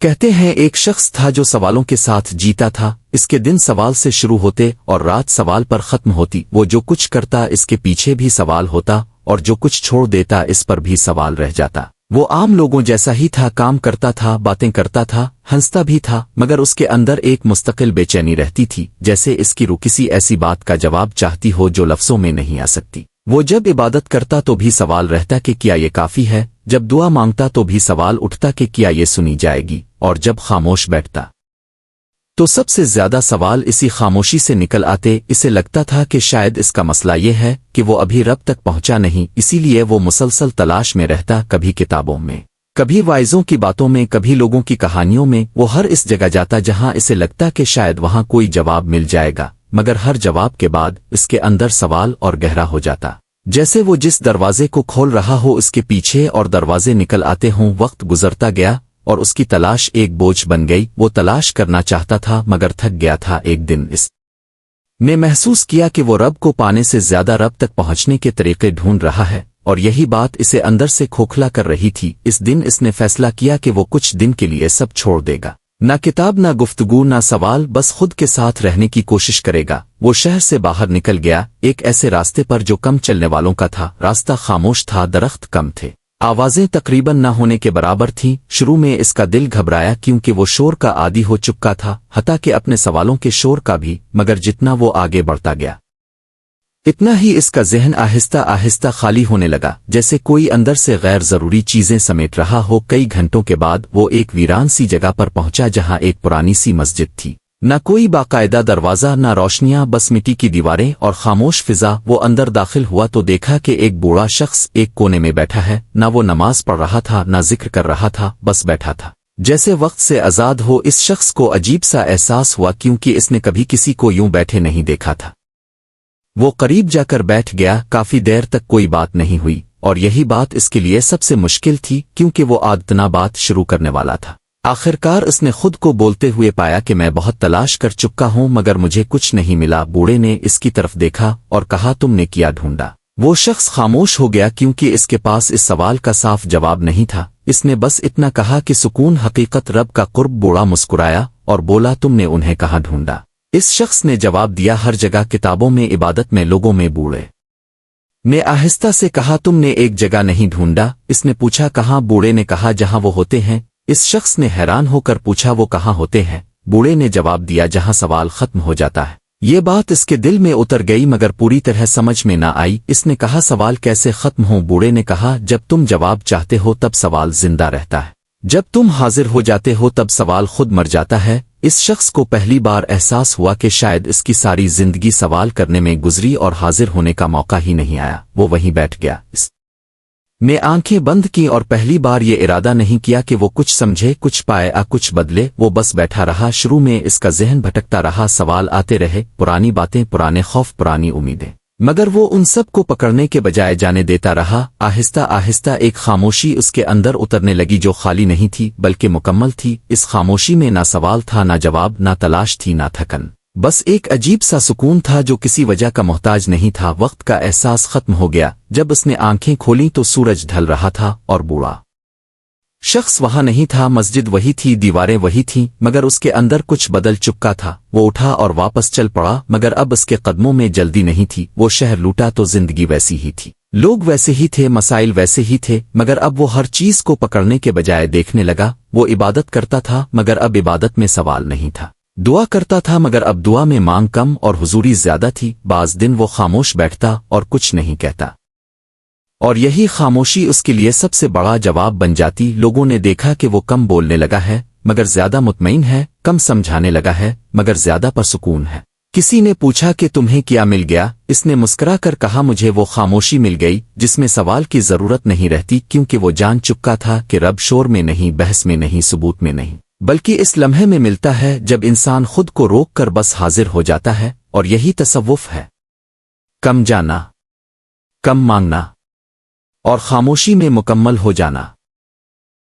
کہتے ہیں ایک شخص تھا جو سوالوں کے ساتھ جیتا تھا، اس کے دن سوال سے شروع ہوتے اور رات سوال پر ختم ہوتی۔ وہ جو کچھ کرتا اس کے پیچھے بھی سوال ہوتا، اور جو کچھ چھوڑ دیتا اس پر بھی سوال رہ جاتا۔ وہ عام لوگوں جیسا ہی تھا، کام کرتا تھا، باتیں کرتا تھا، ہنستا بھی تھا، مگر اس کے اندر ایک مستقل بے چینی رہتی تھی، جیسے اس کی روح کسی ایسی بات کا جواب چاہتی ہو جو لفظوں میں نہیں آ سکتی۔ وہ جب عبادت کرتا تو بھی سوال رہتا کہ کیا یہ کافی ہے، جب دعا مانگتا تو بھی سوال اٹھتا کہ کیا یہ سنی جائے گی، اور جب خاموش بیٹھتا تو سب سے زیادہ سوال اسی خاموشی سے نکل آتے۔ اسے لگتا تھا کہ شاید اس کا مسئلہ یہ ہے کہ وہ ابھی رب تک پہنچا نہیں، اسی لیے وہ مسلسل تلاش میں رہتا، کبھی کتابوں میں، کبھی وائزوں کی باتوں میں، کبھی لوگوں کی کہانیوں میں۔ وہ ہر اس جگہ جاتا جہاں اسے لگتا کہ شاید وہاں کوئی جواب مل جائے گا، مگر ہر جواب کے بعد اس کے اندر سوال اور گہرا ہو جاتا، جیسے وہ جس دروازے کو کھول رہا ہو اس کے پیچھے اور دروازے نکل آتے ہوں۔ وقت گزرتا گیا اور اس کی تلاش ایک بوجھ بن گئی۔ وہ تلاش کرنا چاہتا تھا مگر تھک گیا تھا۔ ایک دن اس نے محسوس کیا کہ وہ رب کو پانے سے زیادہ رب تک پہنچنے کے طریقے ڈھونڈ رہا ہے، اور یہی بات اسے اندر سے کھوکھلا کر رہی تھی۔ اس دن اس نے فیصلہ کیا کہ وہ کچھ دن کے لیے سب چھوڑ دے گا، نہ کتاب، نہ گفتگو، نہ سوال، بس خود کے ساتھ رہنے کی کوشش کرے گا۔ وہ شہر سے باہر نکل گیا، ایک ایسے راستے پر جو کم چلنے والوں کا تھا۔ راستہ خاموش تھا، درخت کم تھے، آوازیں تقریباً نہ ہونے کے برابر تھیں۔ شروع میں اس کا دل گھبرایا کیونکہ وہ شور کا عادی ہو چکا تھا، حتیٰ کہ اپنے سوالوں کے شور کا بھی، مگر جتنا وہ آگے بڑھتا گیا اتنا ہی اس کا ذہن آہستہ آہستہ خالی ہونے لگا، جیسے کوئی اندر سے غیر ضروری چیزیں سمیٹ رہا ہو۔ کئی گھنٹوں کے بعد وہ ایک ویران سی جگہ پر پہنچا جہاں ایک پرانی سی مسجد تھی، نہ کوئی باقاعدہ دروازہ، نہ روشنیاں، بس مٹی کی دیواریں اور خاموش فضا۔ وہ اندر داخل ہوا تو دیکھا کہ ایک بوڑھا شخص ایک کونے میں بیٹھا ہے، نہ وہ نماز پڑھ رہا تھا، نہ ذکر کر رہا تھا، بس بیٹھا تھا جیسے وقت سے آزاد ہو۔ اس شخص کو عجیب سا احساس ہوا کیونکہ اس نے کبھی کسی کو یوں بیٹھے نہیں دیکھا تھا۔ وہ قریب جا کر بیٹھ گیا۔ کافی دیر تک کوئی بات نہیں ہوئی، اور یہی بات اس کے لیے سب سے مشکل تھی کیونکہ وہ عادتنا بات شروع کرنے والا تھا۔ آخرکار اس نے خود کو بولتے ہوئے پایا کہ میں بہت تلاش کر چکا ہوں مگر مجھے کچھ نہیں ملا۔ بوڑھے نے اس کی طرف دیکھا اور کہا، تم نے کیا ڈھونڈا؟ وہ شخص خاموش ہو گیا کیونکہ اس کے پاس اس سوال کا صاف جواب نہیں تھا۔ اس نے بس اتنا کہا کہ سکون، حقیقت، رب کا قرب۔ بوڑھا مسکرایا اور بولا، تم نے انہیں کہاں ڈھونڈا؟ اس شخص نے جواب دیا، ہر جگہ، کتابوں میں، عبادت میں، لوگوں میں۔ بوڑھے نے آہستہ سے کہا، تم نے ایک جگہ نہیں ڈھونڈا؟ اس نے پوچھا، کہاں؟ بوڑھے نے کہا، جہاں وہ ہوتے ہیں۔ اس شخص نے حیران ہو کر پوچھا، وہ کہاں ہوتے ہیں؟ بوڑھے نے جواب دیا، جہاں سوال ختم ہو جاتا ہے۔ یہ بات اس کے دل میں اتر گئی مگر پوری طرح سمجھ میں نہ آئی۔ اس نے کہا، سوال کیسے ختم ہو؟ بوڑھے نے کہا، جب تم جواب چاہتے ہو تب سوال زندہ رہتا ہے، جب تم حاضر ہو جاتے ہو تب سوال خود مر جاتا ہے۔ اس شخص کو پہلی بار احساس ہوا کہ شاید اس کی ساری زندگی سوال کرنے میں گزری اور حاضر ہونے کا موقع ہی نہیں آیا۔ وہ وہیں بیٹھ گیا، اس نے آنکھیں بند کی اور پہلی بار یہ ارادہ نہیں کیا کہ وہ کچھ سمجھے، کچھ پائے، کچھ بدلے۔ وہ بس بیٹھا رہا۔ شروع میں اس کا ذہن بھٹکتا رہا، سوال آتے رہے، پرانی باتیں، پرانے خوف، پرانی امیدیں، مگر وہ ان سب کو پکڑنے کے بجائے جانے دیتا رہا۔ آہستہ آہستہ ایک خاموشی اس کے اندر اترنے لگی جو خالی نہیں تھی بلکہ مکمل تھی۔ اس خاموشی میں نہ سوال تھا، نہ جواب، نہ تلاش تھی، نہ تھکن، بس ایک عجیب سا سکون تھا جو کسی وجہ کا محتاج نہیں تھا۔ وقت کا احساس ختم ہو گیا۔ جب اس نے آنکھیں کھولیں تو سورج ڈھل رہا تھا اور بوڑھا شخص وہاں نہیں تھا۔ مسجد وہی تھی، دیواریں وہی تھیں، مگر اس کے اندر کچھ بدل چکا تھا۔ وہ اٹھا اور واپس چل پڑا، مگر اب اس کے قدموں میں جلدی نہیں تھی۔ وہ شہر لوٹا تو زندگی ویسی ہی تھی، لوگ ویسے ہی تھے، مسائل ویسے ہی تھے، مگر اب وہ ہر چیز کو پکڑنے کے بجائے دیکھنے لگا۔ وہ عبادت کرتا تھا مگر اب عبادت میں سوال نہیں تھا، دعا کرتا تھا مگر اب دعا میں مانگ کم اور حضوری زیادہ تھی۔ بعض دن وہ خاموش بیٹھتا اور کچھ نہیں کہتا، اور یہی خاموشی اس کے لیے سب سے بڑا جواب بن جاتی۔ لوگوں نے دیکھا کہ وہ کم بولنے لگا ہے مگر زیادہ مطمئن ہے، کم سمجھانے لگا ہے مگر زیادہ پرسکون ہے۔ کسی نے پوچھا کہ تمہیں کیا مل گیا؟ اس نے مسکرا کر کہا، مجھے وہ خاموشی مل گئی جس میں سوال کی ضرورت نہیں رہتی، کیونکہ وہ جان چکا تھا کہ رب شور میں نہیں، بحث میں نہیں، ثبوت میں نہیں، بلکہ اس لمحے میں ملتا ہے جب انسان خود کو روک کر بس حاضر ہو جاتا ہے۔ اور یہی تصوف ہے، کم جانا، کم مانگنا اور خاموشی میں مکمل ہو جانا۔